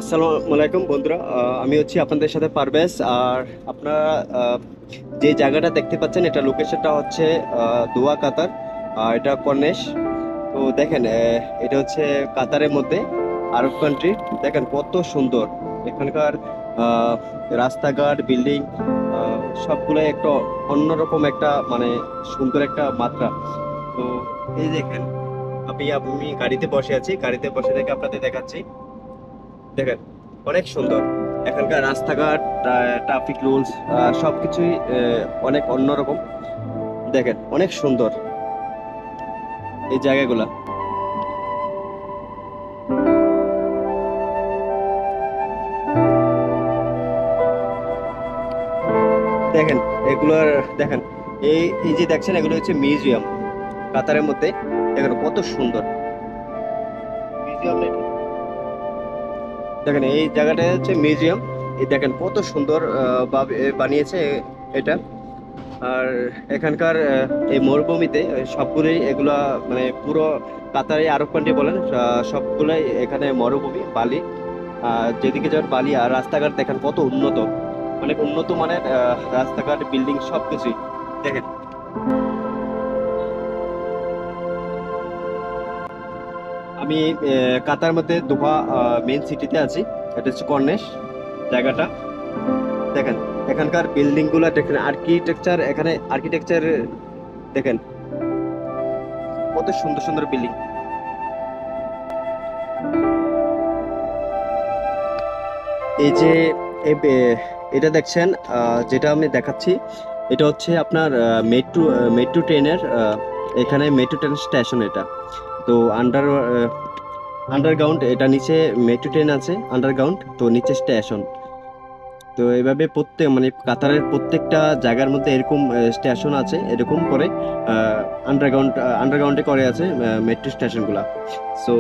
আসসালামু আলাইকুম বন্ধুরা, আমি হচ্ছি আপনাদের সাথে পারভেজ। আর আপনারা যে জায়গাটা দেখতে পাচ্ছেন, এটা লোকেশনটা হচ্ছে দোহা, কাতার। আর এটা কর্নেশ। তো দেখেন, এটা হচ্ছে কাতারের মধ্যে, আরব কান্ট্রি। দেখেন কত সুন্দর এখানকার আহ, রাস্তাঘাট, বিল্ডিং, সবগুলো একটা অন্যরকম একটা মানে সুন্দর একটা মাত্রা। তো এই দেখেন, আমি গাড়িতে বসে আছি, গাড়িতে বসে থেকে আপনাদের দেখাচ্ছি। দেখেন অনেক সুন্দর এখানকার রাস্তাঘাট, ট্রাফিক রুলস, সবকিছুই অনেক অন্যরকম। দেখেন অনেক সুন্দর এই জায়গাগুলা। দেখেন এগুলোর, দেখেন এই এই যে দেখছেন, এগুলো হচ্ছে মিউজিয়াম কাতারের মধ্যে। দেখেন কত সুন্দর মিউজিয়াম। দেখেন এই জায়গাটা হচ্ছে মিউজিয়াম। এই দেখেন কত সুন্দর বানিয়েছে এটা। আর এখানকার এই মরুভূমিতে সবগুলোই এগুলা মানে পুরো কাতারে আরব কান্ট্রি বলেন, সবগুলাই এখানে মরুভূমি, বালি। যেদিকে যান বালি। আর রাস্তাঘাট দেখেন কত উন্নত, অনেক উন্নত মানের রাস্তাঘাট, বিল্ডিং সবকিছুই। দেখেন আমি কাতার মধ্যে দোহা মেইন সিটিতে আছি। এটা হচ্ছে কর্নেশ জায়গাটা। দেখেন এখানকার বিল্ডিং গুলা দেখেন, আর্কিটেকচার, এখানে আর্কিটেকচার দেখেন কত সুন্দর সুন্দর বিল্ডিং। এই যে এটা দেখছেন, যেটা আমি দেখাচ্ছি, এটা হচ্ছে আপনার মেট্রো মেট্রো ট্রেনের, এখানে মেট্রো ট্রেন স্টেশন এটা। তো আন্ডারগ্রাউন্ড, এটা নিচে মেট্রো ট্রেন আছে, আন্ডারগ্রাউন্ড, তো নিচে স্টেশন। তো এইভাবে প্রত্যেক মানে কাতারের প্রত্যেকটা জায়গার মধ্যে এরকম স্টেশন আছে, এরকম করে আন্ডারগ্রাউন্ডে করে আছে মেট্রো স্টেশনগুলা। সো